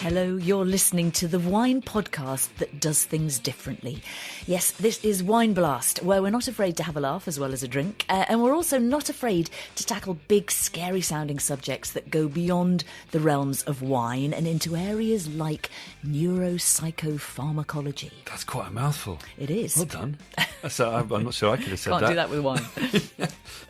Hello, you're listening to the wine podcast that does things differently. Yes, this is Wine Blast, where we're not afraid to have a laugh as well as a drink, and we're also not afraid to tackle big, scary-sounding subjects that go beyond the realms of wine and into areas like neuropsychopharmacology. That's quite a mouthful. It is. Well done. So I'm not sure I could have said that. Can't do that with wine.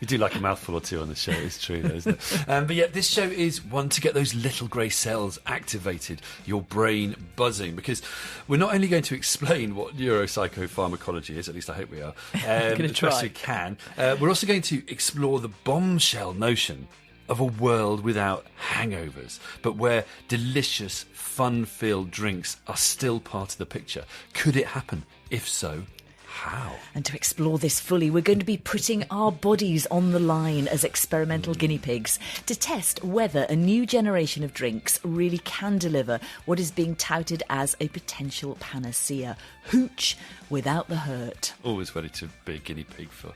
We do like a mouthful or two on the show, it's true, though, isn't it? But yeah, this show is one to get those little grey cells activated, your brain buzzing, because we're not only going to explain what neuropsychopharmacology is, at least I hope we are, as best we can, we're also going to explore the bombshell notion of a world without hangovers, but where delicious, fun-filled drinks are still part of the picture. Could it happen? If so, how? And to explore this fully, we're going to be putting our bodies on the line as experimental guinea pigs to test whether a new generation of drinks really can deliver what is being touted as a potential panacea. Hooch without the hurt. Always ready to be a guinea pig for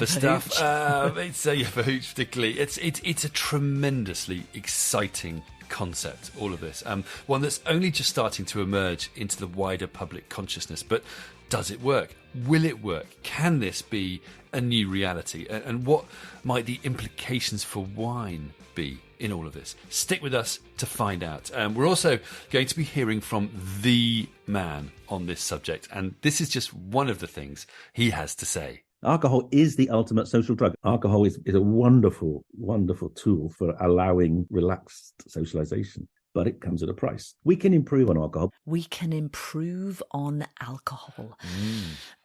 stuff. For hooch particularly. It's a tremendously exciting concept, all of this. One that's only just starting to emerge into the wider public consciousness. But does it work? Will it work? Can this be a new reality? And what might the implications for wine be in all of this? Stick with us to find out. We're also going to be hearing from the man on this subject, and this is just one of the things he has to say. Alcohol is the ultimate social drug. Alcohol is a wonderful, wonderful tool for allowing relaxed socialization, but it comes at a price. We can improve on alcohol. We can improve on alcohol.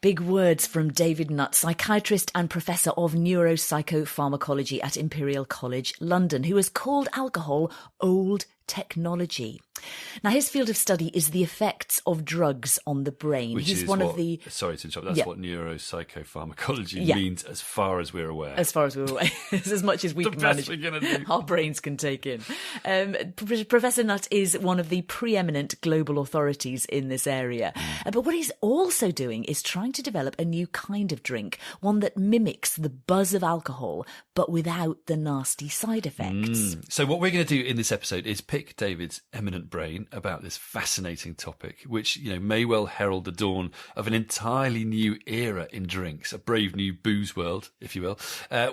Big words from David Nutt, psychiatrist and professor of neuropsychopharmacology at Imperial College London, who has called alcohol old technology. Now, his field of study is the effects of drugs on the brain. Which He's is one what, of the... Sorry to interrupt, that's what neuropsychopharmacology means as far as we're aware. As far as we're aware. It's as much as we can manage. Our brains can take in. Professor Nutt is one of the preeminent global authorities in this area. But what he's also doing is trying to develop a new kind of drink, one that mimics the buzz of alcohol, but without the nasty side effects. So what we're going to do in this episode is pick David's eminent brain about this fascinating topic, which may well herald the dawn of an entirely new era in drinks, a brave new booze world, if you will.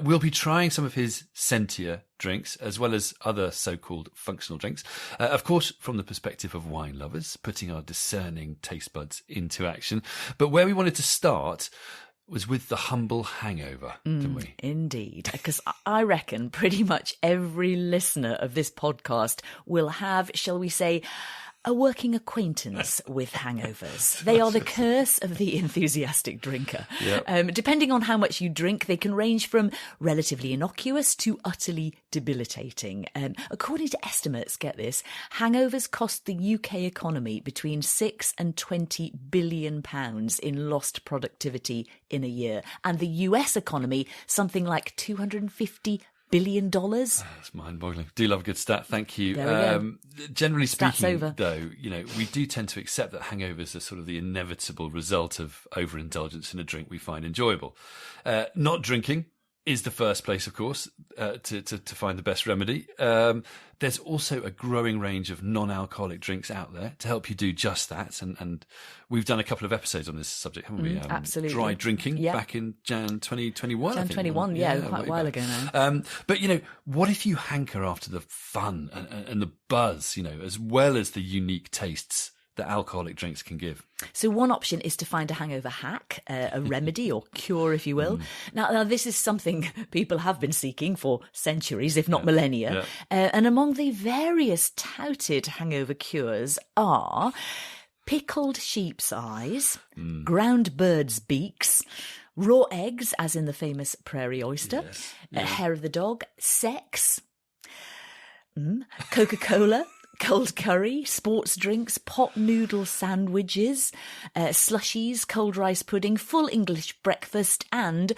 We'll be trying some of his Sentia drinks, as well as other so-called functional drinks, of course from the perspective of wine lovers, putting our discerning taste buds into action. But where we wanted to start was with the humble hangover, didn't we? Indeed, because I reckon pretty much every listener of this podcast will have, shall we say, a working acquaintance with hangovers. They are the curse of the enthusiastic drinker. Yep. Depending on how much you drink, they can range from relatively innocuous to utterly debilitating. According to estimates, get this, hangovers cost the UK economy between 6 and 20 billion pounds in lost productivity in a year. And the US economy, something like $250 billion. That's mind-boggling. Do love a good stat. Thank you. Generally Stats speaking, over. though, we do tend to accept that hangovers are sort of the inevitable result of overindulgence in a drink we find enjoyable. Not drinking is the first place, of course, to find the best remedy. There's also a growing range of non-alcoholic drinks out there to help you do just that. And we've done a couple of episodes on this subject, haven't we? Absolutely. Dry drinking back in Jan 2021. Jan 21, quite a while ago now. But, what if you hanker after the fun and the buzz, as well as the unique tastes that alcoholic drinks can give? So one option is to find a hangover hack, a remedy or cure, if you will. Now, this is something people have been seeking for centuries, if not millennia. And among the various touted hangover cures are pickled sheep's eyes, ground birds' beaks, raw eggs, as in the famous prairie oyster, hair of the dog, sex, Coca-Cola, cold curry, sports drinks, pot noodle sandwiches, slushies, cold rice pudding, full English breakfast, and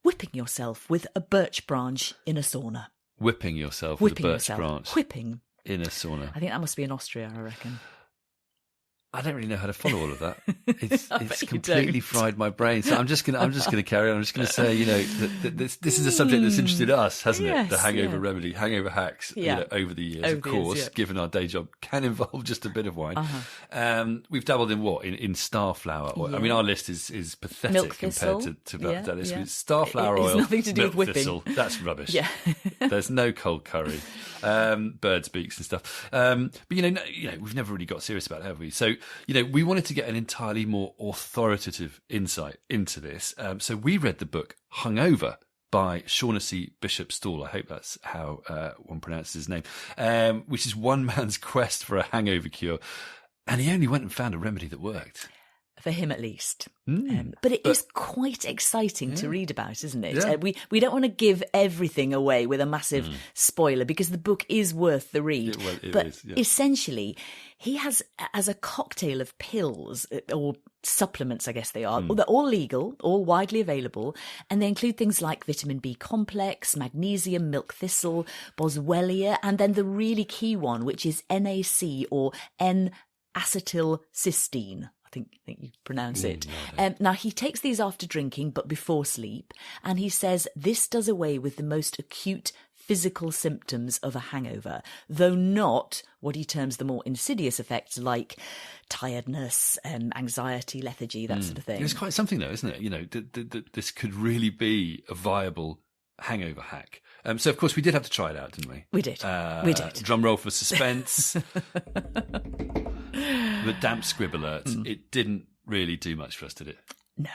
whipping yourself with a birch branch in a sauna. Whipping yourself with a birch branch? Whipping. In a sauna. I think that must be in Austria, I reckon. I don't really know how to follow all of that. It's bet you completely don't. fried my brain. So I'm just gonna carry on. I'm just gonna say, that this is a subject that's interested us, hasn't it? Yes, The hangover yeah. hangover hacks. Yeah. Over the years, Over of the course, years, yeah. given our day job, can involve just a bit of wine. We've dabbled in what in starflower oil. I mean, our list is pathetic Milk compared thistle. to Yeah, this. yeah. Starflower It's oil, nothing to do milk with whipping. thistle. That's rubbish. Yeah. There's no cold curry, birds beaks and stuff. But we've never really got serious about it, have we? So we wanted to get an entirely more authoritative insight into this. So we read the book Hangover by Shaughnessy Bishop Stall. I hope that's how one pronounces his name, which is one man's quest for a hangover cure. And he only went and found a remedy that worked. For him, at least. But it is quite exciting to read about, isn't it? Yeah. We don't want to give everything away with a massive spoiler, because the book is worth the read. But is, yeah. essentially, he has, as a cocktail of pills, or supplements, I guess they are, they're all legal, all widely available, and they include things like vitamin B complex, magnesium, milk thistle, boswellia, and then the really key one, which is NAC, or N-acetylcysteine. I think you pronounce it. Now, he takes these after drinking, but before sleep. And he says this does away with the most acute physical symptoms of a hangover, though not what he terms the more insidious effects like tiredness, anxiety, lethargy, that sort of thing. It's quite something, though, isn't it? This could really be a viable hangover hack. So, of course, we did have to try it out, didn't we? We did. Drum roll for suspense. The damp squib alert. It didn't really do much for us, did it? No.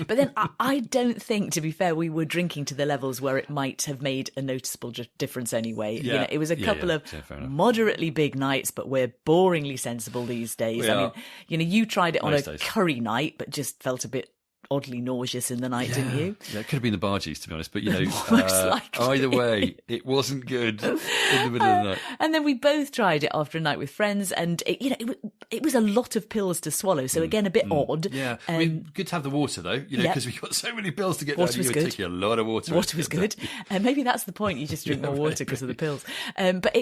But then I don't think, to be fair, we were drinking to the levels where it might have made a noticeable difference anyway. Yeah. It was a couple of fair enough. moderately big nights, but we're boringly sensible these days. I mean, you tried it on Most a days. curry night, but just felt a bit oddly nauseous in the night, didn't you? Yeah, it could have been the bargees, to be honest. But, Most likely. either way, it wasn't good in the middle of the night. And then we both tried it after a night with friends, and it was a lot of pills to swallow. So again, a bit odd. Yeah, I mean, good to have the water, though, because we got so many pills to get Water down. was You good. were taking a lot of water. Water was good. And maybe that's the point. You just drink more water because of the pills. But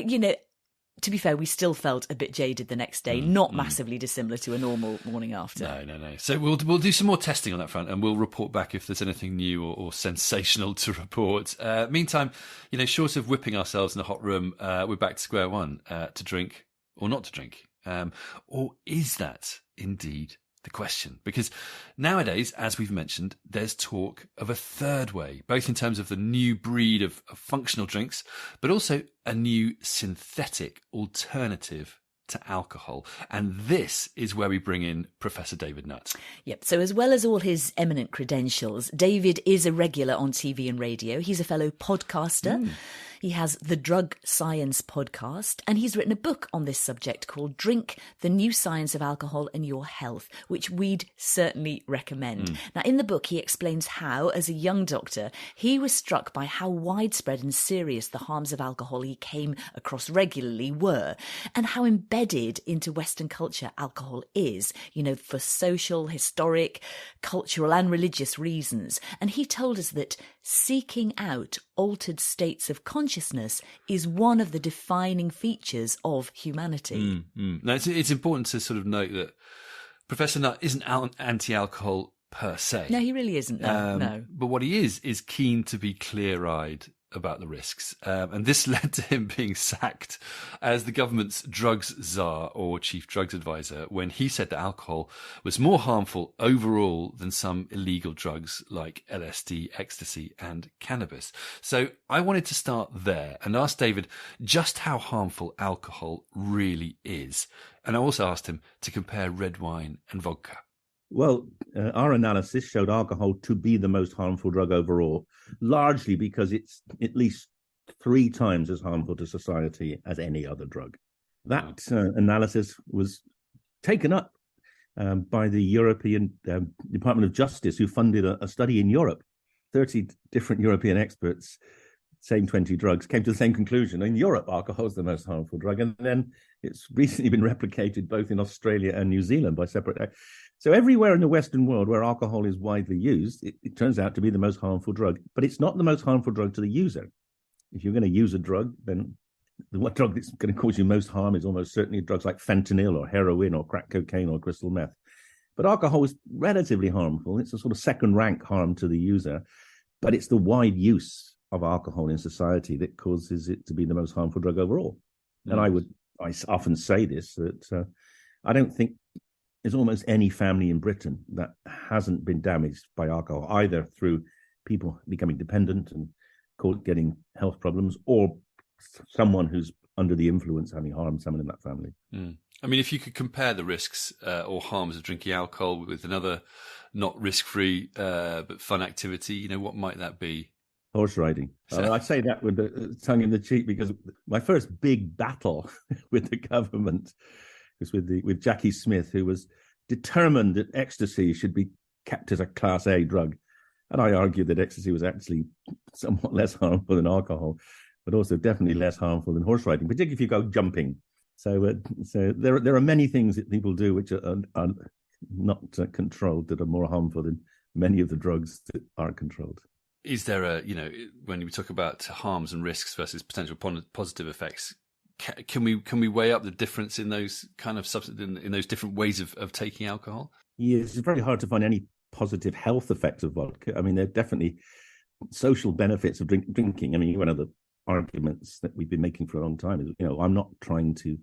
to be fair, we still felt a bit jaded the next day, not massively dissimilar to a normal morning after. No. So we'll do some more testing on that front, and we'll report back if there's anything new or sensational to report. Meantime, short of whipping ourselves in a hot room, we're back to square one, to drink or not to drink. Or is that indeed the question? Because nowadays, as we've mentioned, there's talk of a third way, both in terms of the new breed of functional drinks, but also a new synthetic alternative to alcohol. And this is where we bring in Professor David Nutt. Yep. So as well as all his eminent credentials, David is a regular on TV and radio. He's a fellow podcaster. He has the Drug Science podcast, and he's written a book on this subject called Drink, the New Science of Alcohol and Your Health, which we'd certainly recommend. Now, in the book, he explains how, as a young doctor, he was struck by how widespread and serious the harms of alcohol he came across regularly were, and how embedded into Western culture alcohol is, for social, historic, cultural and religious reasons. And he told us that seeking out altered states of consciousness is one of the defining features of humanity. Now, it's important to sort of note that Professor Nutt isn't anti-alcohol per se. No, he really isn't. No. But what he is keen to be clear-eyed about the risks. And this led to him being sacked as the government's drugs czar or chief drugs advisor when he said that alcohol was more harmful overall than some illegal drugs like LSD, ecstasy and cannabis. So I wanted to start there and ask David just how harmful alcohol really is. And I also asked him to compare red wine and vodka. Well, our analysis showed alcohol to be the most harmful drug overall, largely because it's at least 3 times as harmful to society as any other drug. That analysis was taken up by the European Department of Justice, who funded a study in Europe. 30 different European experts, same 20 drugs, came to the same conclusion. In Europe, alcohol is the most harmful drug. And then it's recently been replicated both in Australia and New Zealand by separate. So everywhere in the Western world where alcohol is widely used, it turns out to be the most harmful drug. But it's not the most harmful drug to the user. If you're going to use a drug, then what drug that's going to cause you most harm is almost certainly drugs like fentanyl or heroin or crack cocaine or crystal meth. But alcohol is relatively harmful. It's a sort of second-rank harm to the user, but it's the wide use of alcohol in society that causes it to be the most harmful drug overall. And I often say this, that I don't think there's almost any family in Britain that hasn't been damaged by alcohol, either through people becoming dependent and getting health problems, or someone who's under the influence having harmed someone in that family. I mean, if you could compare the risks or harms of drinking alcohol with another not risk-free but fun activity, what might that be? Horse riding. I say that with the tongue in the cheek, because my first big battle with the government was with Jackie Smith, who was determined that ecstasy should be kept as a Class A drug. And I argued that ecstasy was actually somewhat less harmful than alcohol, but also definitely less harmful than horse riding, particularly if you go jumping. So there are many things that people do which are not controlled that are more harmful than many of the drugs that are controlled. Is there when we talk about harms and risks versus potential positive effects, can we weigh up the difference in those kind of in those different ways of taking alcohol? Yes, it's very hard to find any positive health effects of vodka. I mean, there are definitely social benefits of drinking. I mean, one of the arguments that we've been making for a long time is, I'm not trying to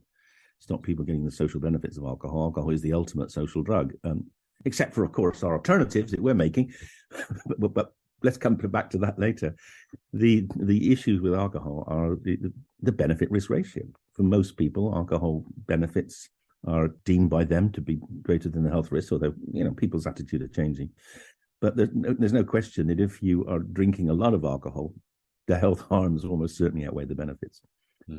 stop people getting the social benefits of alcohol. Alcohol is the ultimate social drug, except for, of course, our alternatives that we're making. but let's come back to that later. The issues with alcohol are the benefit-risk ratio. For most people, alcohol benefits are deemed by them to be greater than the health risks, although, people's attitude are changing. But there's no question that if you are drinking a lot of alcohol, the health harms almost certainly outweigh the benefits.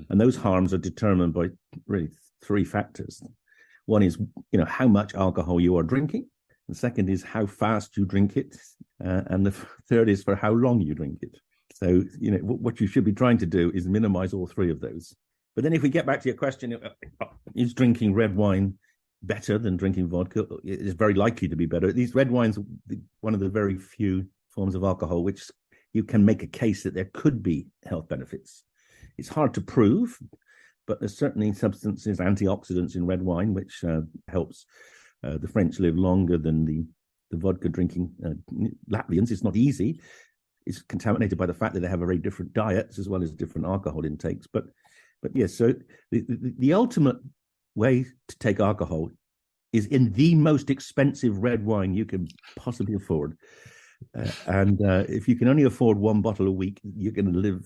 And those harms are determined by really three factors. One is, how much alcohol you are drinking. The second is how fast you drink it. And the third is for how long you drink it. So, what you should be trying to do is minimize all three of those. But then if we get back to your question, is drinking red wine better than drinking vodka? It is very likely to be better. These red wines are one of the very few forms of alcohol which you can make a case that there could be health benefits. It's hard to prove, but there's certainly substances, antioxidants in red wine, which helps the French live longer than the vodka drinking Latvians. It's not easy. It's contaminated by the fact that they have very different diets as well as different alcohol intakes. But yes, so the ultimate way to take alcohol is in the most expensive red wine you can possibly afford. And if you can only afford one bottle a week, you're going to live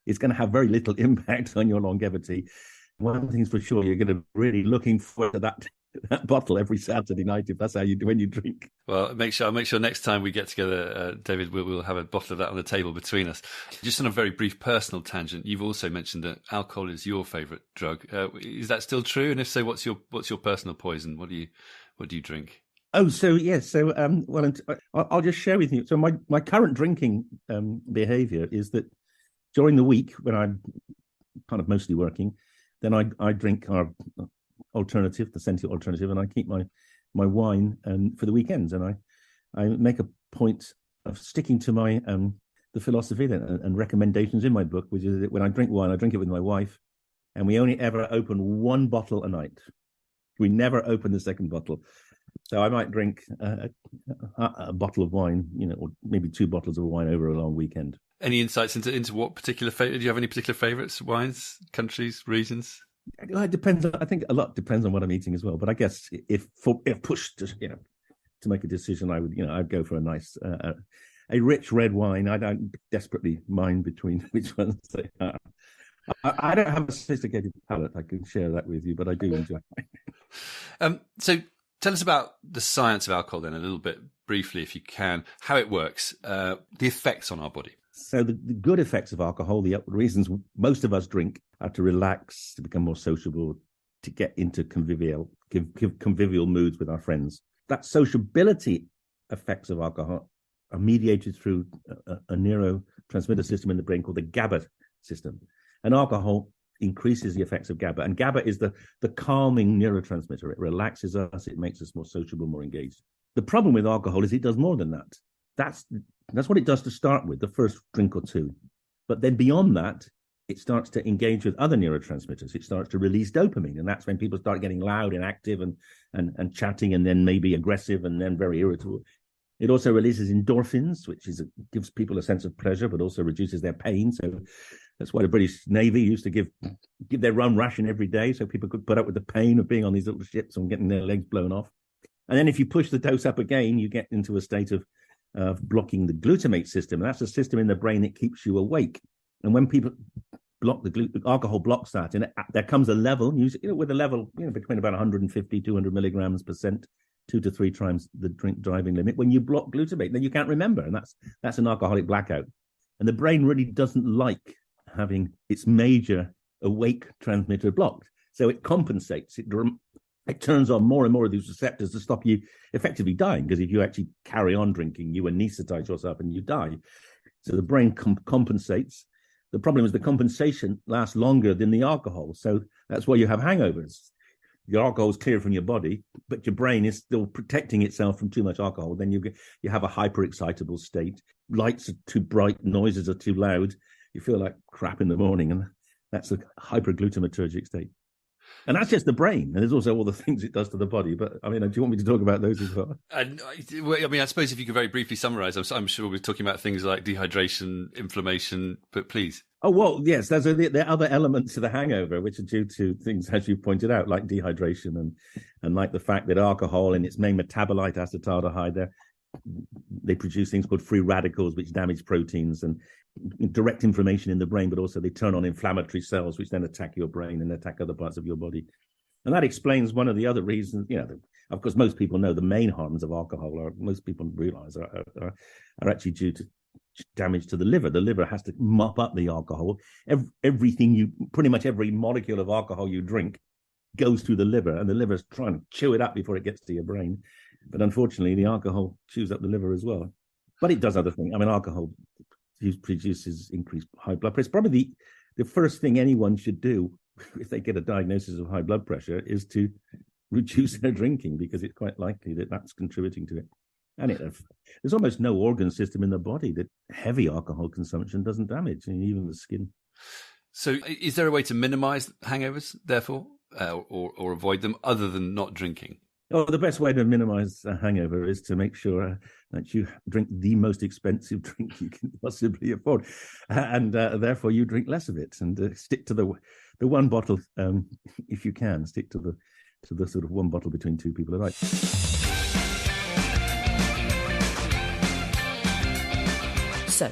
it's going to have very little impact on your longevity. One thing's for sure, you're going to be really looking forward to that bottle every Saturday night if that's when you drink. Well, I'll make sure next time we get together, David, we'll have a bottle of that on the table between us. Just on a very brief personal tangent, you've also mentioned that alcohol is your favourite drug. Is that still true? And if so, what's your personal poison? What do you drink? Oh, so yes. So, I'll just share with you. So my current drinking behaviour is that during the week when I'm kind of mostly working, then I drink our alternative, the Sentia alternative, and I keep my wine for the weekends. And I make a point of sticking to my the philosophy and recommendations in my book, which is that when I drink wine, I drink it with my wife, and we only ever open one bottle a night. We never open the second bottle. So I might drink a bottle of wine, or maybe two bottles of wine over a long weekend. Any insights into what particular do you have any particular favourites, wines, countries, regions? It depends. I think a lot depends on what I'm eating as well. But I guess if pushed, to make a decision, I'd go for a nice, a rich red wine. I don't desperately mind between which ones they are. I don't have a sophisticated palate. I can share that with you, but I do enjoy it. So tell us about the science of alcohol then a little bit briefly, if you can, how it works, the effects on our body. So the good effects of alcohol, the reasons most of us drink, are to relax, to become more sociable, to get into convivial moods with our friends. That sociability effects of alcohol are mediated through a neurotransmitter system in the brain called the GABA system. And alcohol increases the effects of GABA. And GABA is the calming neurotransmitter. It relaxes us. It makes us more sociable, more engaged. The problem with alcohol is it does more than that. That's what it does to start with, the first drink or two. But then beyond that, it starts to engage with other neurotransmitters. It starts to release dopamine, and that's when people start getting loud and active and chatting, and then maybe aggressive, and then very irritable. It also releases endorphins, which gives people a sense of pleasure, but also reduces their pain. So that's why the British Navy used to give their rum ration every day, so people could put up with the pain of being on these little ships and getting their legs blown off. And then if you push the dose up again, you get into a state of blocking the glutamate system. And that's a system in the brain that keeps you awake. And when people block alcohol blocks that, and there comes a level, with a level between about 150, 200 milligrams percent, 2 to 3 times the drink driving limit. When you block glutamate, then you can't remember, and that's an alcoholic blackout. And the brain really doesn't like having its major awake transmitter blocked, so it compensates. It turns on more and more of these receptors to stop you effectively dying, because if you actually carry on drinking, you anesthetize yourself and you die. So the brain compensates. The problem is the compensation lasts longer than the alcohol, so that's why you have hangovers. Your alcohol is clear from your body, but your brain is still protecting itself from too much alcohol. Then you have a hyperexcitable state. Lights are too bright, noises are too loud. You feel like crap in the morning, and that's a hyperglutamatergic state. And that's just the brain. And there's also all the things it does to the body. But I mean, do you want me to talk about those as well? And I suppose if you could very briefly summarize, I'm sure we're talking about things like dehydration, inflammation, but please. Oh, well, yes, there are other elements to the hangover, which are due to things, as you pointed out, like dehydration and like the fact that alcohol in its main metabolite, acetaldehyde, they produce things called free radicals, which damage proteins and direct inflammation in the brain, but also they turn on inflammatory cells, which then attack your brain and attack other parts of your body. And that explains one of the other reasons, of course, most people know the main harms of alcohol, or most people realize are actually due to damage to the liver. The liver has to mop up the alcohol. Pretty much every molecule of alcohol you drink goes through the liver, and the liver's trying to chew it up before it gets to your brain. But unfortunately, the alcohol chews up the liver as well. But it does other things. I mean, alcohol produces increased high blood pressure. Probably the first thing anyone should do if they get a diagnosis of high blood pressure is to reduce their drinking, because it's quite likely that that's contributing to it. And there's almost no organ system in the body that heavy alcohol consumption doesn't damage, even the skin. So is there a way to minimize hangovers, therefore, or avoid them other than not drinking? Oh, the best way to minimize a hangover is to make sure that you drink the most expensive drink you can possibly afford, and therefore you drink less of it, and stick to the one bottle if you can. Stick to the sort of one bottle between two people a night. So,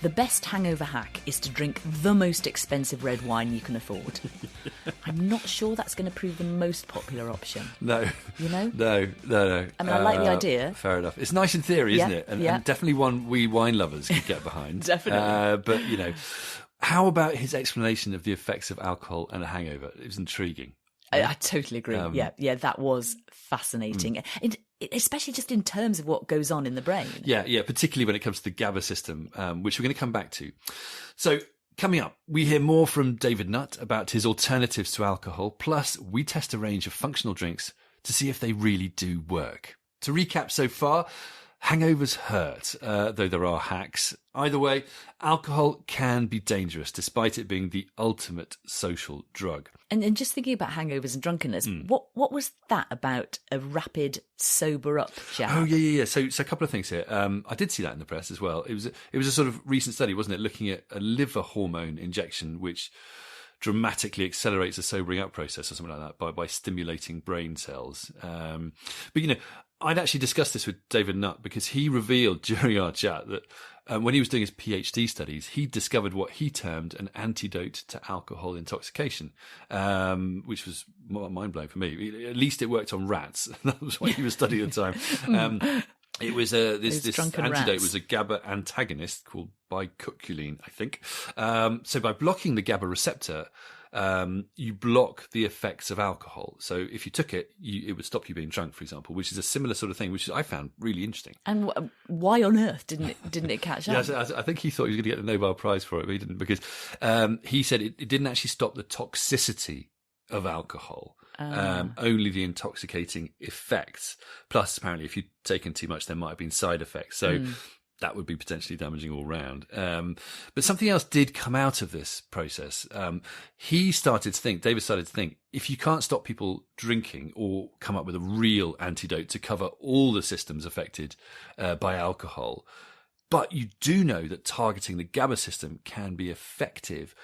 the best hangover hack is to drink the most expensive red wine you can afford. I'm not sure that's going to prove the most popular option. No. No. I mean, I like the idea. Fair enough. It's nice in theory, isn't it? And definitely one we wine lovers could get behind. Definitely. But, how about his explanation of the effects of alcohol and a hangover? It was intriguing. I totally agree. Yeah, that was fascinating. Especially just in terms of what goes on in the brain. Yeah, particularly when it comes to the GABA system, which we're going to come back to. So coming up, we hear more from David Nutt about his alternatives to alcohol, plus we test a range of functional drinks to see if they really do work. To recap so far, hangovers hurt, though there are hacks. Either way, alcohol can be dangerous, despite it being the ultimate social drug. And just thinking about hangovers and drunkenness, what was that about a rapid sober up jab? Oh, yeah. So a couple of things here. I did see that in the press as well. It was a sort of recent study, wasn't it, looking at a liver hormone injection, which dramatically accelerates the sobering up process or something like that by stimulating brain cells. But, I'd actually discussed this with David Nutt because he revealed during our chat that when he was doing his PhD studies, he discovered what he termed an antidote to alcohol intoxication, which was mind-blowing for me. At least it worked on rats. That was what he was studying at the time. It was this antidote rats. Was a GABA antagonist called bicuculline, I think. So by blocking the GABA receptor, you block the effects of alcohol. So if you took it, it would stop you being drunk, for example, which is a similar sort of thing, which I found really interesting. And why on earth didn't it catch on? Yeah, I think he thought he was going to get the Nobel Prize for it, but he didn't, because he said it didn't actually stop the toxicity of alcohol. Only the intoxicating effects. Plus, apparently, if you'd taken too much, there might have been side effects. So that would be potentially damaging all round. But something else did come out of this process. David started to think, if you can't stop people drinking or come up with a real antidote to cover all the systems affected by alcohol, but you do know that targeting the GABA system can be effective,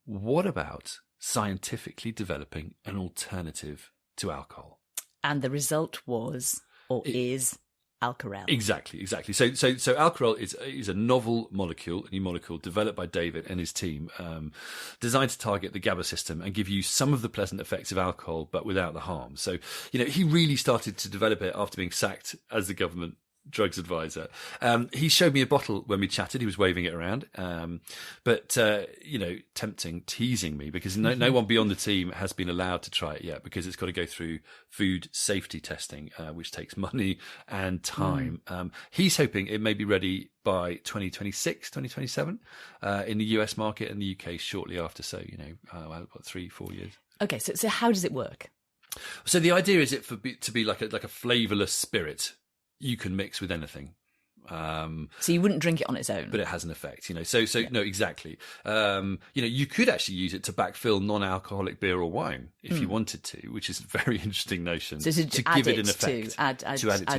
what about scientifically developing an alternative to alcohol? And the result was, is, Alcarelle. Exactly. So Alcarelle is a novel molecule, a new molecule developed by David and his team, designed to target the GABA system and give you some of the pleasant effects of alcohol, but without the harm. So, he really started to develop it after being sacked as the government drugs advisor. He showed me a bottle when we chatted. He was waving it around, but teasing me, because no one beyond the team has been allowed to try it yet, because it's got to go through food safety testing, which takes money and time. He's hoping it may be ready by 2026, 2027 in the US market, and the UK shortly after. So, 3-4 years. Okay, so how does it work? So the idea is to be like a flavorless spirit you can mix with anything. So you wouldn't drink it on its own, but it has an effect, No, exactly. You could actually use it to backfill non-alcoholic beer or wine if you wanted to, which is a very interesting notion. So to give it an effect,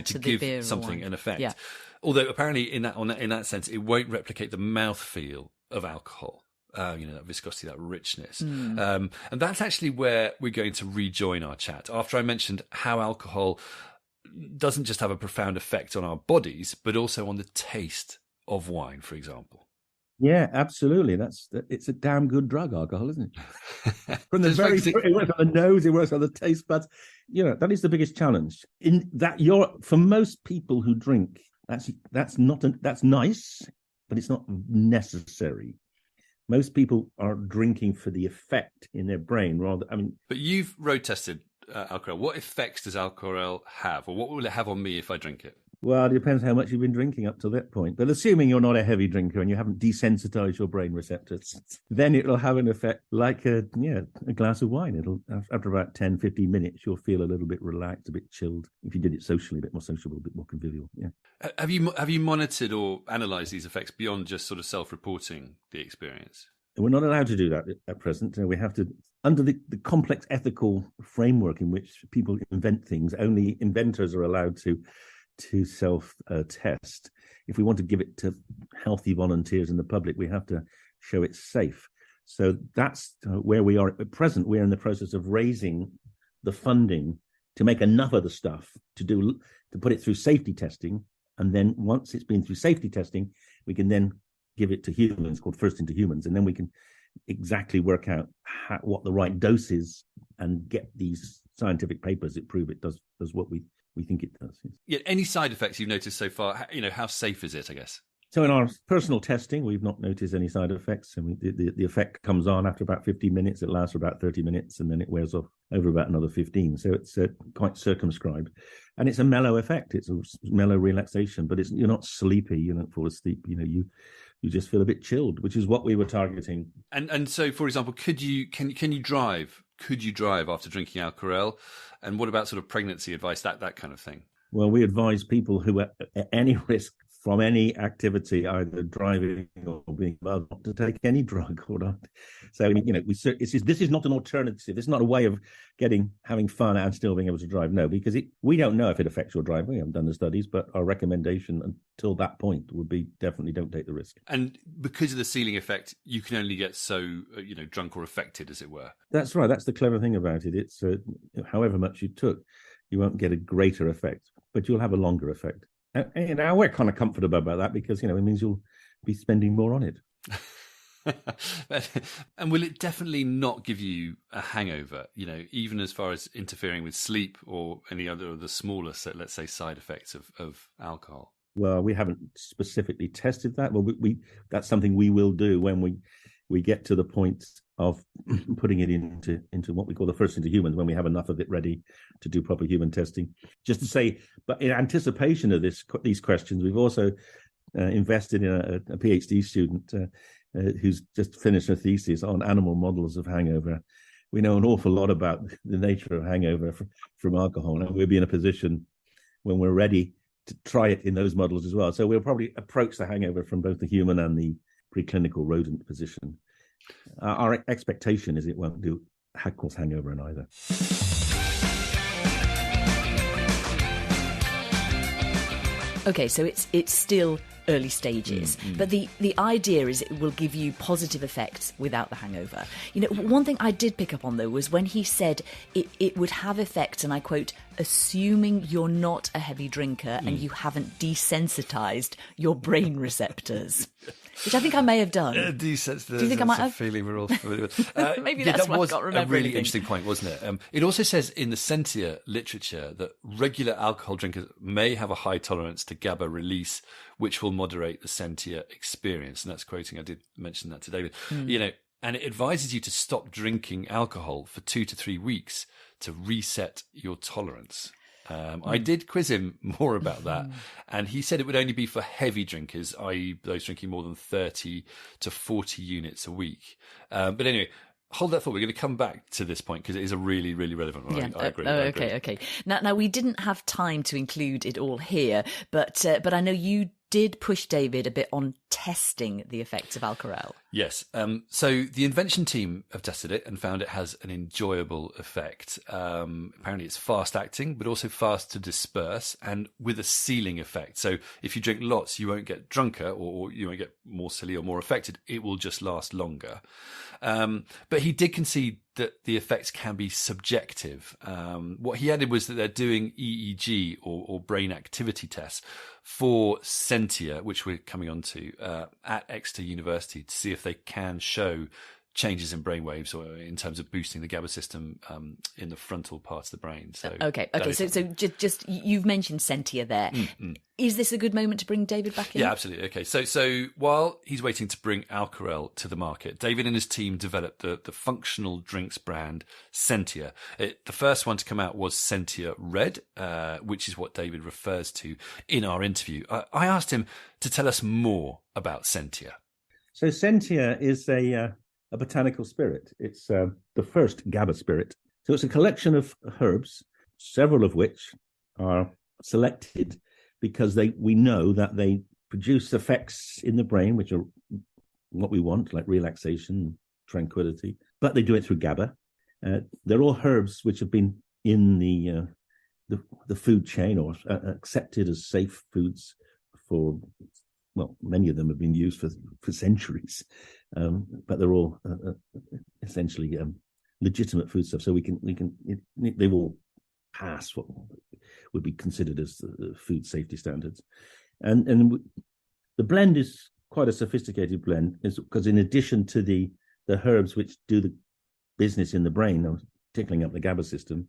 to give something an effect. Yeah. Although apparently in that sense, it won't replicate the mouthfeel of alcohol. That viscosity, that richness. And that's actually where we're going to rejoin our chat. After I mentioned how alcohol doesn't just have a profound effect on our bodies, but also on the taste of wine, for example. Yeah, absolutely. It's a damn good drug, alcohol, isn't it? From the it works on the nose, it works on the taste buds. That is the biggest challenge. In that, for most people who drink, that's nice, but it's not necessary. Most people are drinking for the effect in their brain, But you've road tested Alcarelle. What effects does Alcarelle have, or what will it have on me if I drink it? Well, it depends how much you've been drinking up to that point. But assuming you're not a heavy drinker and you haven't desensitized your brain receptors, then it'll have an effect like a glass of wine. It'll, after about 10, 15 minutes, you'll feel a little bit relaxed, a bit chilled. If you did it socially, a bit more sociable, a bit more convivial. Yeah. Have you monitored or analysed these effects beyond just sort of self-reporting the experience? We're not allowed to do that at present. We have to, under the complex ethical framework in which people invent things, only inventors are allowed to self-test. If we want to give it to healthy volunteers in the public, we have to show it's safe. So that's where we are at present. We're in the process of raising the funding to make enough of the stuff to put it through safety testing. And then once it's been through safety testing, we can then give it to humans, called first into humans, and then we can exactly work out what the right dose is and get these scientific papers that prove it does what we think it does. Yes. Yeah. Any side effects you've noticed so far? How safe is it, I guess? So in our personal testing, we've not noticed any side effects. The effect comes on after about 15 minutes. It lasts for about 30 minutes, and then it wears off over about another 15. So it's quite circumscribed. And it's a mellow effect. It's a mellow relaxation, but you're not sleepy. You don't fall asleep. You just feel a bit chilled, which is what we were targeting. And so, for example, can you drive? Could you drive after drinking Alcarelle? And what about sort of pregnancy advice, that kind of thing? Well, we advise people who are at any risk from any activity, either driving or being well, not to take any drug or not. So, this is not an alternative. It's not a way of having fun and still being able to drive. No, because we don't know if it affects your driving. We haven't done the studies, but our recommendation until that point would be definitely don't take the risk. And because of the ceiling effect, you can only get so drunk or affected, as it were. That's right. That's the clever thing about it. It's however much you took, you won't get a greater effect, but you'll have a longer effect. And we're kind of comfortable about that because, it means you'll be spending more on it. And will it definitely not give you a hangover, even as far as interfering with sleep or any other of the smaller, let's say, side effects of alcohol? Well, we haven't specifically tested that. Well, that's something we will do when we get to the point of putting it into what we call the first into humans, when we have enough of it ready to do proper human testing. Just to say, but in anticipation of these questions, we've also invested in a PhD student who's just finished a thesis on animal models of hangover. We know an awful lot about the nature of hangover from alcohol, and we'll be in a position when we're ready to try it in those models as well. So we'll probably approach the hangover from both the human and the preclinical rodent position. Our expectation is it won't cause hangover in either. Okay, so it's still early stages, but the idea is it will give you positive effects without the hangover. One thing I did pick up on, though, was when he said it would have effects, and I quote, assuming you're not a heavy drinker and you haven't desensitized your brain receptors. Which I think I may have done. Do you think I might have? A feeling we're all familiar with. Maybe that's why I got remembered. A really interesting point, wasn't it? It also says in the Sentia literature that regular alcohol drinkers may have a high tolerance to GABA release, which will moderate the Sentia experience. And that's quoting, I did mention that to David. And it advises you to stop drinking alcohol for 2 to 3 weeks to reset your tolerance. I did quiz him more about that, and he said it would only be for heavy drinkers, i.e. those drinking more than 30 to 40 units a week. But anyway, hold that thought. We're going to come back to this point because it is a really, really relevant one. Yeah. I agree. Okay. Now, we didn't have time to include it all here, but I know you did push David a bit on testing the effects of Alcarelle. Yes. So the invention team have tested it and found it has an enjoyable effect. Apparently it's fast acting, but also fast to disperse and with a ceiling effect. So if you drink lots, you won't get drunker or you won't get more silly or more affected. It will just last longer. But he did concede that the effects can be subjective. What he added was that they're doing EEG or brain activity tests for Sentia, which we're coming on to, at Exeter University to see if they can show changes in brainwaves or in terms of boosting the GABA system in the frontal part of the brain. So okay. So just you've mentioned Sentia there. Is this a good moment to bring David back in? Yeah, absolutely. Okay, so while he's waiting to bring Alcarelle to the market, David and his team developed the functional drinks brand Sentia. The first one to come out was Sentia Red, which is what David refers to in our interview. I asked him to tell us more about Sentia. So Sentia is a botanical spirit. It's the first GABA spirit. So it's a collection of herbs, several of which are selected because we know that they produce effects in the brain, which are what we want, like relaxation, tranquility, but they do it through GABA. They're all herbs which have been in the food chain or accepted as safe foods for, well, many of them have been used for centuries, but they're all essentially legitimate foodstuff. So they will pass what would be considered as the food safety standards, and the blend is quite a sophisticated blend, because in addition to the herbs which do the business in the brain of tickling up the GABA system,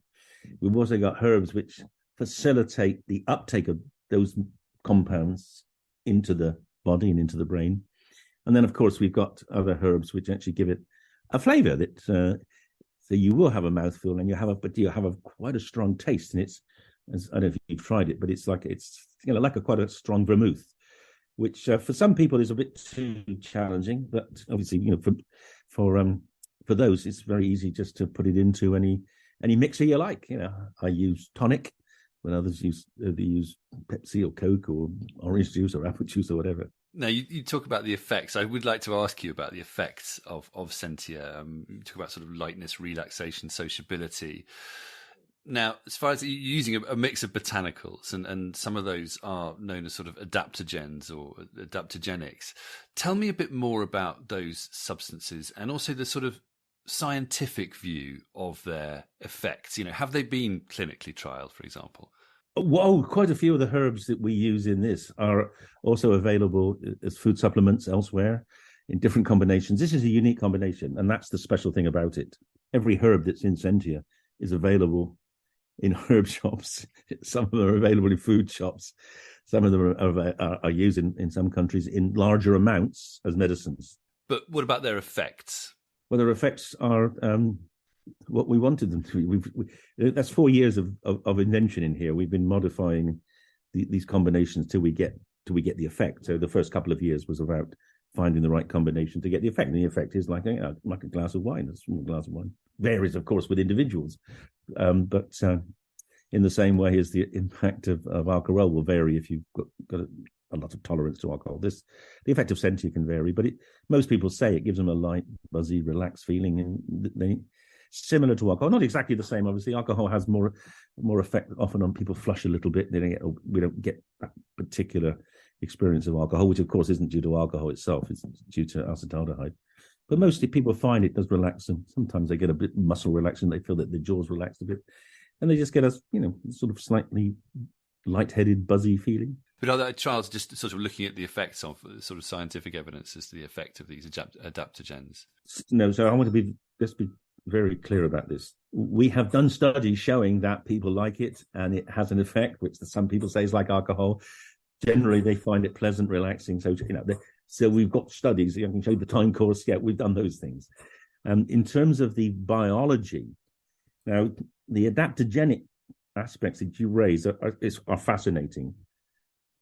we've also got herbs which facilitate the uptake of those compounds into the body and into the brain. And then, of course, we've got other herbs which actually give it a flavor that so you will have a mouthful and you have quite a strong taste. And I don't know if you've tried it, but it's like quite a strong vermouth, which for some people is a bit too challenging. But obviously, for those, it's very easy just to put it into any mixer you like. I use tonic when others use Pepsi or Coke or orange juice or apple juice or whatever. Now, you talk about the effects. I would like to ask you about the effects of Sentia. You talk about sort of lightness, relaxation, sociability. Now, as far as you're using a mix of botanicals, and some of those are known as sort of adaptogens or adaptogenics. Tell me a bit more about those substances and also the sort of scientific view of their effects. Have they been clinically trialed, for example? Well, quite a few of the herbs that we use in this are also available as food supplements elsewhere in different combinations. This is a unique combination, and that's the special thing about it. Every herb that's in Sentia is available in herb shops. Some of them are available in food shops. Some of them are used in some countries in larger amounts as medicines. But what about their effects? Well, their effects are what we wanted them to be. That's 4 years of invention in here. We've been modifying these combinations till we get the effect. So the first couple of years was about finding the right combination to get the effect. And the effect is like a glass of wine. A small glass of wine varies, of course, with individuals, but in the same way as the impact of Alcarelle will vary if you've got a lot of tolerance to alcohol. The effect of Sentia can vary, but most people say it gives them a light, buzzy, relaxed feeling, and similar to alcohol. Not exactly the same, obviously. Alcohol has more effect often on people. Flush a little bit. We don't get that particular experience of alcohol, which of course isn't due to alcohol itself. It's due to acetaldehyde. But mostly people find it does relax them. Sometimes they get a bit muscle relaxing. They feel that the jaws relaxed a bit, and they just get a sort of slightly lightheaded, buzzy feeling. But are there trials just sort of looking at the effects of sort of scientific evidence as to the effect of these adaptogens? No, so I want to be very clear about this. We have done studies showing that people like it and it has an effect, which some people say is like alcohol. Generally, they find it pleasant, relaxing. So we've got studies. I can show you the time course. Yeah, we've done those things. In terms of the biology, now the adaptogenic aspects that you raise are fascinating,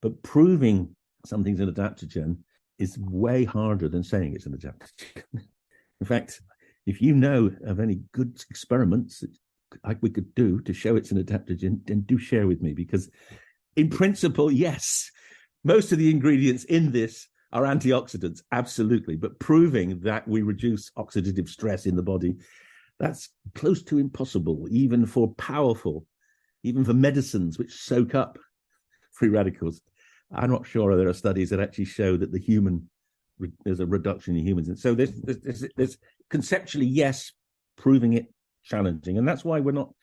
but proving something's an adaptogen is way harder than saying it's an adaptogen. In fact, if you know of any good experiments that we could do to show it's an adaptogen, then do share with me, because in principle, yes, most of the ingredients in this are antioxidants, absolutely. But proving that we reduce oxidative stress in the body, that's close to impossible, even for medicines which soak up free radicals. I'm not sure there are studies that actually show that there's a reduction in humans. And so there's conceptually, yes, proving it challenging. And that's why we're not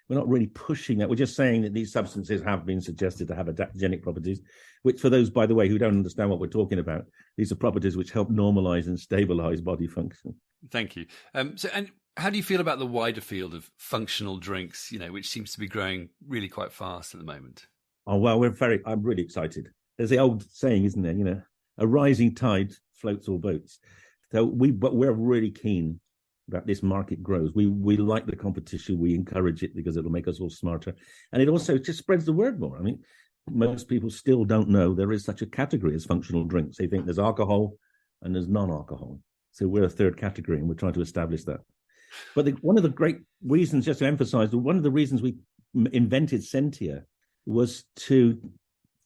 really pushing that. We're just saying that these substances have been suggested to have adaptogenic properties, which, for those, by the way, who don't understand what we're talking about, these are properties which help normalize and stabilize body function. Thank you. And how do you feel about the wider field of functional drinks, which seems to be growing really quite fast at the moment? Oh, well, I'm really excited. There's the old saying, isn't there? A rising tide floats all boats. But we're really keen that this market grows. We like the competition. We encourage it because it'll make us all smarter. And it also just spreads the word more. I mean, most people still don't know there is such a category as functional drinks. They think there's alcohol and there's non-alcohol. So we're a third category, and we're trying to establish that. But one of the great reasons, just to emphasize, one of the reasons we invented Sentia was to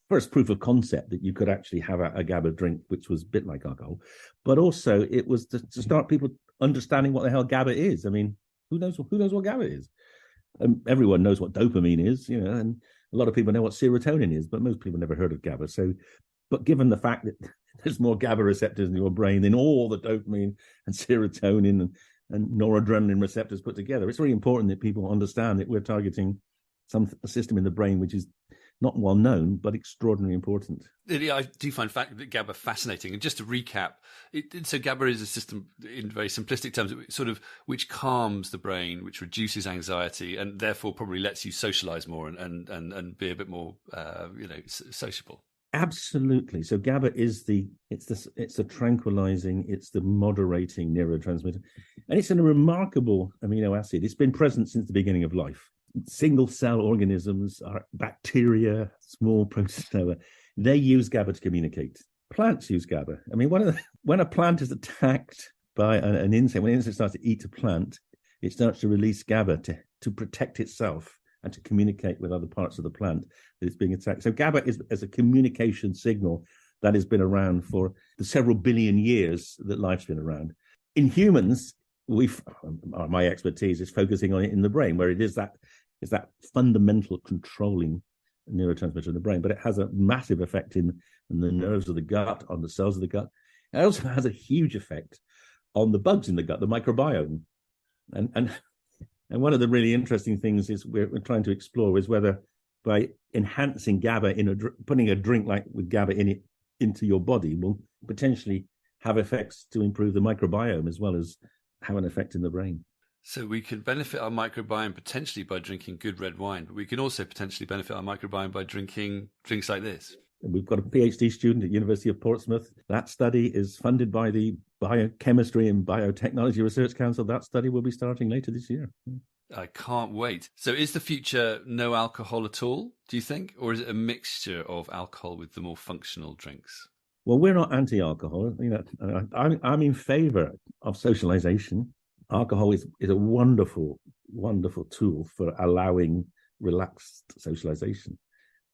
first proof of concept that you could actually have a GABA drink, which was a bit like alcohol, but also it was to start people understanding what the hell GABA is. I mean, who knows what GABA is? Everyone knows what dopamine is, and a lot of people know what serotonin is, but most people never heard of GABA. So, but given the fact that there's more GABA receptors in your brain than all the dopamine and serotonin and noradrenaline receptors put together, it's really important that people understand that we're targeting a system in the brain which is not well known, but extraordinarily important. I do find GABA fascinating. And just to recap, so GABA is a system, in very simplistic terms, which calms the brain, which reduces anxiety, and therefore probably lets you socialize more and be a bit more, sociable. Absolutely. So GABA is it's the tranquilizing, it's the moderating neurotransmitter, and it's a remarkable amino acid. It's been present since the beginning of life. Single cell organisms, are bacteria, small protozoa, they use GABA to communicate. Plants use GABA. I mean, when a plant is attacked by an insect, when an insect starts to eat a plant, it starts to release GABA to protect itself and to communicate with other parts of the plant that it's being attacked. So GABA is a communication signal that has been around for the several billion years that life's been around. In humans, my expertise is focusing on it in the brain, where it is that fundamental controlling neurotransmitter in the brain, but it has a massive effect in the nerves of the gut, on the cells of the gut. It also has a huge effect on the bugs in the gut, the microbiome. And one of the really interesting things is we're trying to explore is whether by enhancing GABA putting a drink like with GABA in it into your body will potentially have effects to improve the microbiome as well as have an effect in the brain. So we can benefit our microbiome potentially by drinking good red wine, but we can also potentially benefit our microbiome by drinking drinks like this. We've got a PhD student at University of Portsmouth. That study is funded by the Biochemistry and Biotechnology Research Council. That study will be starting later this year. I can't wait. So is the future no alcohol at all, do you think? Or is it a mixture of alcohol with the more functional drinks? Well, we're not anti-alcohol. I'm in favor of socialization. Alcohol is a wonderful, wonderful tool for allowing relaxed socialization.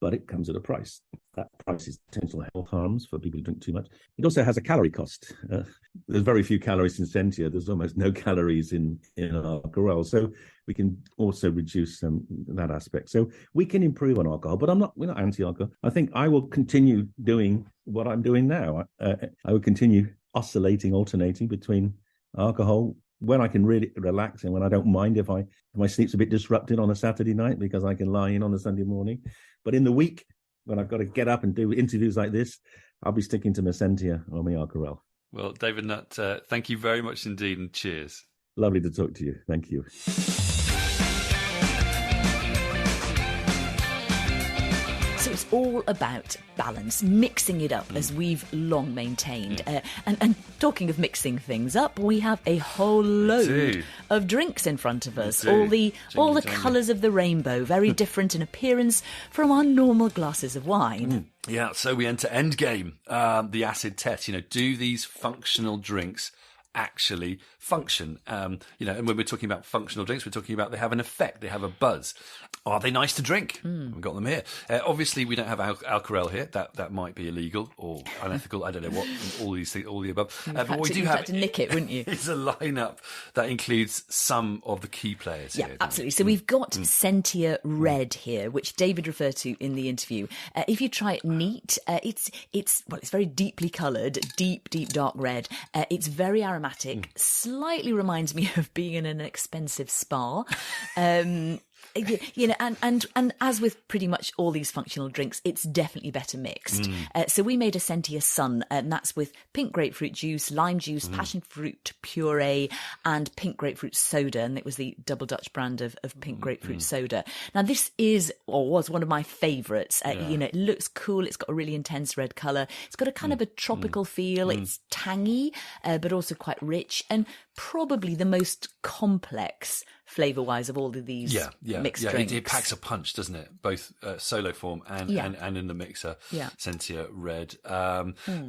But it comes at a price. That price is potential health harms for people who drink too much. It also has a calorie cost. There's very few calories in Sentia. There's almost no calories in Alcarelle. So we can also reduce that aspect. So we can improve on alcohol, but we're not anti-alcohol. I think I will continue doing what I'm doing now. I will continue alternating between alcohol when I can really relax and when I don't mind if my sleep's a bit disrupted on a Saturday night because I can lie in on a Sunday morning. But in the week, when I've got to get up and do interviews like this, I'll be sticking to my Sentia or my Alcarelle. Well, David Nutt, thank you very much indeed, and cheers. Lovely to talk to you. Thank you. So it's all about balance, mixing it up as we've long maintained. And talking of mixing things up, we have a whole load of drinks in front of us. All the colours of the rainbow, very different in appearance from our normal glasses of wine. Yeah, so we enter endgame, the acid test. Do these functional drinks actually function? And when we're talking about functional drinks, we're talking about they have an effect, they have a buzz. Are they nice to drink? We've got them here. Obviously, we don't have Alcarelle here. That might be illegal or unethical. I don't know what, all these things, all the above. But what we do have to nick it, wouldn't you? It's a lineup that includes some of the key players here. Yeah, absolutely. So we've got Sentia Red here, which David referred to in the interview. If you try it neat, it's very deeply coloured, deep dark red. It's very aromatic. Slightly reminds me of being in an expensive spa. And as with pretty much all these functional drinks, it's definitely better mixed. So we made a Sentia Sun, and that's with pink grapefruit juice, lime juice, passion fruit puree, and pink grapefruit soda. And it was the Double Dutch brand of pink grapefruit soda. Now, this was one of my favourites. It looks cool. It's got a really intense red colour. It's got a kind of a tropical feel. It's tangy, but also quite rich, and probably the most complex flavour-wise of all of these mixed drinks. It packs a punch, doesn't it? Both solo form and in the mixer. Yeah. Sentia Red.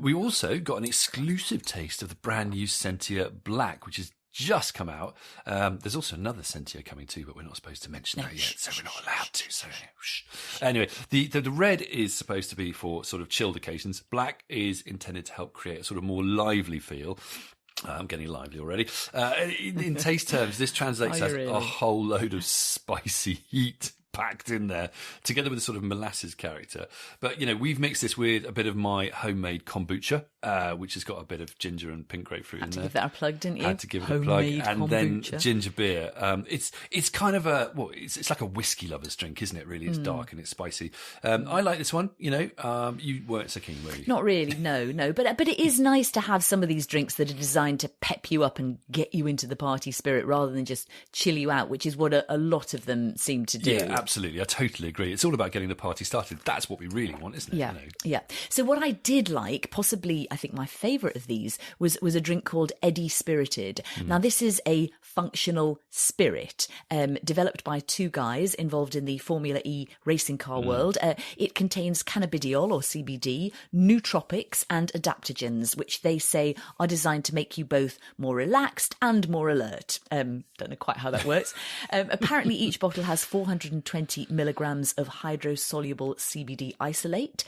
We also got an exclusive taste of the brand new Sentia Black, which has just come out. There's also another Sentia coming too, but we're not supposed to mention that yet, so we're not allowed to. So anyway, the red is supposed to be for sort of chilled occasions. Black is intended to help create a sort of more lively feel. I'm getting lively already. In taste terms, this translates as a whole load of spicy heat packed in there, together with a sort of molasses character. But, we've mixed this with a bit of my homemade kombucha, which has got a bit of ginger and pink grapefruit in there. Had to give that a plug, didn't you? Had to give it a plug. And then ginger beer. It's kind of it's like a whiskey lover's drink, isn't it, really? It's dark and it's spicy. I like this one, you weren't so keen, were you? Not really, no. But it is nice to have some of these drinks that are designed to pep you up and get you into the party spirit rather than just chill you out, which is what a lot of them seem to do. Yeah, absolutely. I totally agree. It's all about getting the party started. That's what we really want, isn't it? Yeah. So what I did like, possibly, I think my favourite of these was a drink called Eddie Spirited. Now, this is a functional spirit developed by two guys involved in the Formula E racing car world. It contains cannabidiol or CBD, nootropics and adaptogens, which they say are designed to make you both more relaxed and more alert. Don't know quite how that works. Apparently, each bottle has 420 milligrams of hydrosoluble CBD isolate,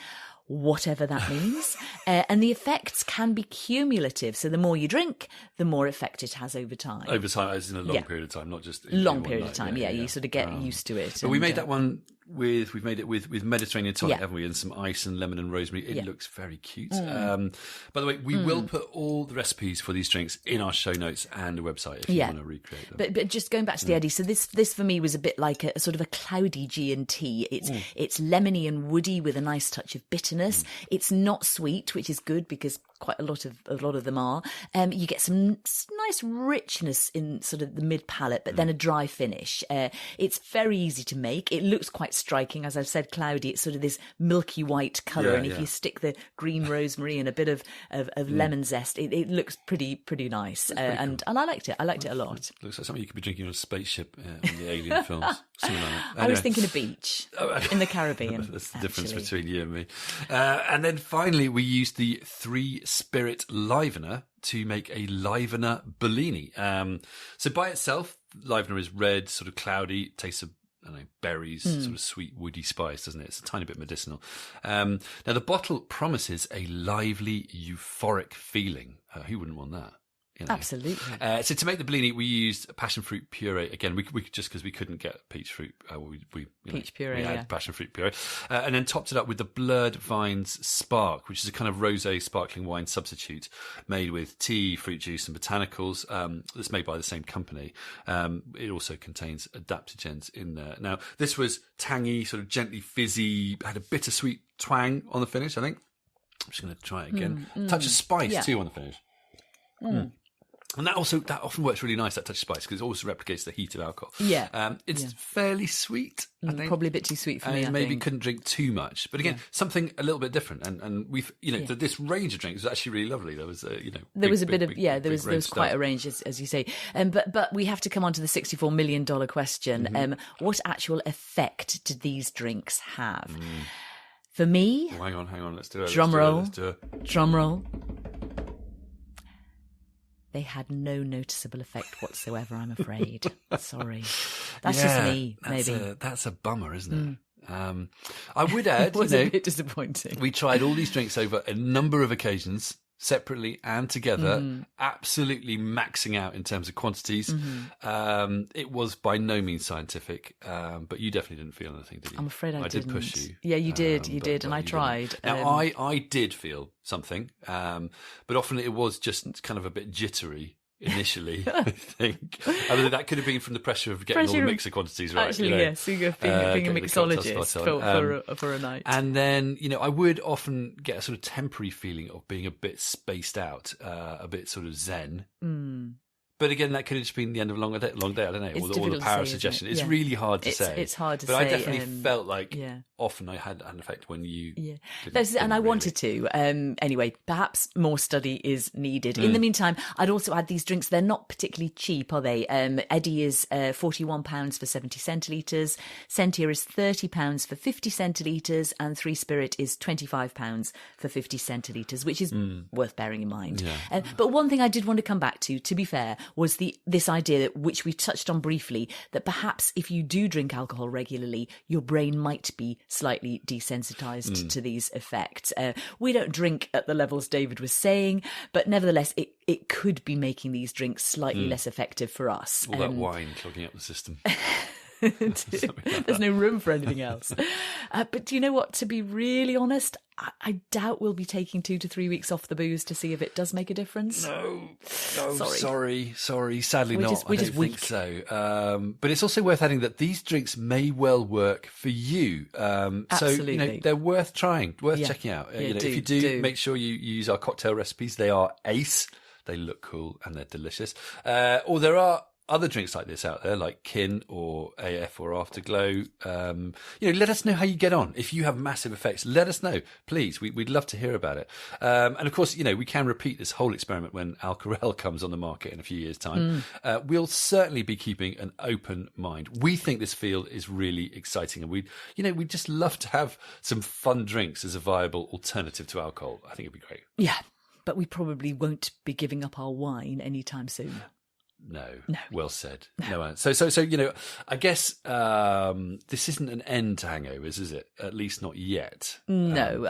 whatever that means. And the effects can be cumulative. So the more you drink, the more effect it has over time. Over time, as in a long period of time, not just long period of time. Yeah, you sort of get used to it. But we made that one we've made it with Mediterranean tonic, haven't we? And some ice and lemon and rosemary. It looks very cute. By the way, we will put all the recipes for these drinks in our show notes and the website if you want to recreate them. But just going back to the Eddie, so this for me was a bit like a sort of a cloudy G&T. It's lemony and woody with a nice touch of bitterness. It's not sweet, which is good because quite a lot of them are. You get some nice richness in sort of the mid palate, but then a dry finish. It's very easy to make. It looks quite striking, as I've said, cloudy. It's sort of this milky white colour, and if you stick the green rosemary and a bit of lemon zest, it looks pretty nice. And I liked it. I liked it a lot. Looks like something you could be drinking on a spaceship in the Alien films. Something like that. Anyway. I was thinking a beach in the Caribbean. That's the difference between you and me. And then finally, we used the 3 Spirit Livener to make a Livener Bellini. So by itself, Livener is red, sort of cloudy, tastes I don't know, berries, sort of sweet woody spice, doesn't it? It's a tiny bit medicinal. Now the bottle promises a lively, euphoric feeling. Who wouldn't want that? You know. Absolutely. So to make the Bellini, we used passion fruit puree. Again, we just because we couldn't get peach fruit, Peach puree, we had yeah. passion fruit puree, and then topped it up with the Blurred Vines Spark, which is a kind of rosé sparkling wine substitute made with tea, fruit juice, and botanicals. That's made by the same company. It also contains adaptogens in there. Now, this was tangy, sort of gently fizzy, had a bittersweet twang on the finish. I think. I'm just going to try it again. Touch of spice too on the finish. And that often works really nice, that touch of spice, because it also replicates the heat of alcohol. Yeah. It's fairly sweet, I think. Probably a bit too sweet for me, I maybe think. couldn't drink too much. But again, something a little bit different. And we've, this range of drinks was actually really lovely. There was, there was quite a range, as you say. But we have to come on to the $64 million question. What actual effect did these drinks have? For me... Oh, hang on, let's do it. Drum roll. They had no noticeable effect whatsoever, I'm afraid. Sorry. That's just me, maybe. That's a bummer, isn't it? I would add, it was a bit disappointing. We tried all these drinks over a number of occasions, separately and together, absolutely maxing out in terms of quantities. It was by no means scientific, but you definitely didn't feel anything, did you? I'm afraid I didn't. did push you. Yeah, you did, and I tried. Now, I did feel something, but often it was just kind of a bit jittery. Initially, I think. I mean, that could have been from the pressure of getting all the mixer quantities right. Actually, yes, being a mixologist for a night. And then, I would often get a sort of temporary feeling of being a bit spaced out, a bit sort of zen. But again, that could have just been the end of a long day. I don't know. Or the power of suggestion. It's really hard to say. It's hard to say. But I definitely felt like often I had an effect when you. Yeah. And I wanted to. Anyway, perhaps more study is needed. In the meantime, I'd also add these drinks. They're not particularly cheap, are they? Eddie is £41 for 70 centilitres. Sentia is £30 for 50 centilitres. And Three Spirit is £25 for 50 centilitres, which is worth bearing in mind. Yeah. But one thing I did want to come back to be fair, was this idea that, which we touched on briefly, that perhaps if you do drink alcohol regularly, your brain might be slightly desensitized to these effects. We don't drink at the levels David was saying, but nevertheless, it could be making these drinks slightly less effective for us. All that wine clogging up the system. There's no room for anything else. But do you know what? To be really honest, I doubt we'll be taking 2 to 3 weeks off the booze to see if it does make a difference. No, sorry. Sadly, we're not. I don't think so. But it's also worth adding that these drinks may well work for you. Absolutely. So they're worth trying, worth checking out. If you do, make sure you use our cocktail recipes. They are ace. They look cool and they're delicious. Or there are other drinks like this out there, like Kin or AF or Afterglow. Let us know how you get on. If you have massive effects, let us know, please. We'd love to hear about it. And of course, we can repeat this whole experiment when Alcarelle comes on the market in a few years' time. We'll certainly be keeping an open mind. We think this field is really exciting, and we'd just love to have some fun drinks as a viable alternative to alcohol. I think it'd be great. Yeah, but we probably won't be giving up our wine anytime soon. No. Well said. No. So I guess this isn't an end to hangovers, is it? At least not yet. No.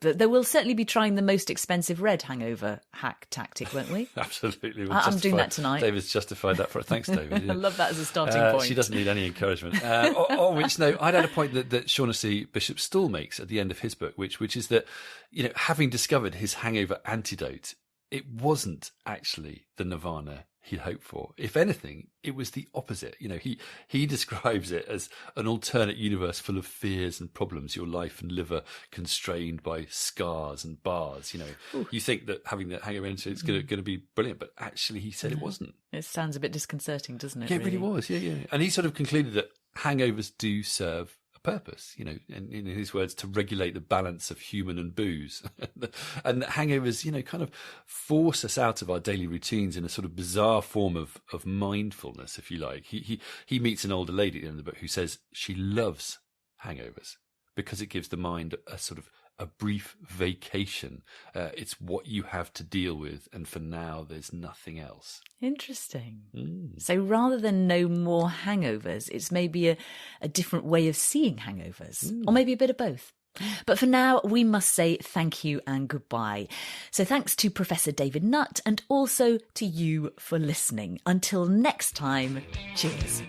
But there will certainly be trying the most expensive red hangover hack tactic, won't we? Absolutely. I'm doing that tonight. David's justified that for it. Thanks, David. Yeah. I love that as a starting point. She doesn't need any encouragement. On which note, I'd add a point that Shaughnessy Bishop Stool makes at the end of his book, which is that, having discovered his hangover antidote, it wasn't actually the nirvana he'd hoped for. If anything, it was the opposite. He describes it as an alternate universe full of fears and problems, your life and liver constrained by scars and bars. You think that having that hangover is going to be brilliant, but actually he said it wasn't. It sounds a bit disconcerting, doesn't it? Yeah, it really was. Yeah. And he sort of concluded that hangovers do serve purpose, in his words, to regulate the balance of human and booze. And that hangovers, kind of force us out of our daily routines in a sort of bizarre form of mindfulness, if you like. He meets an older lady at the end of the book who says she loves hangovers because it gives the mind a sort of a brief vacation. It's what you have to deal with, and for now, there's nothing else. Interesting. So rather than no more hangovers, it's maybe a different way of seeing hangovers, or maybe a bit of both. But for now, we must say thank you and goodbye. So thanks to Professor David Nutt, and also to you for listening. Until next time, cheers.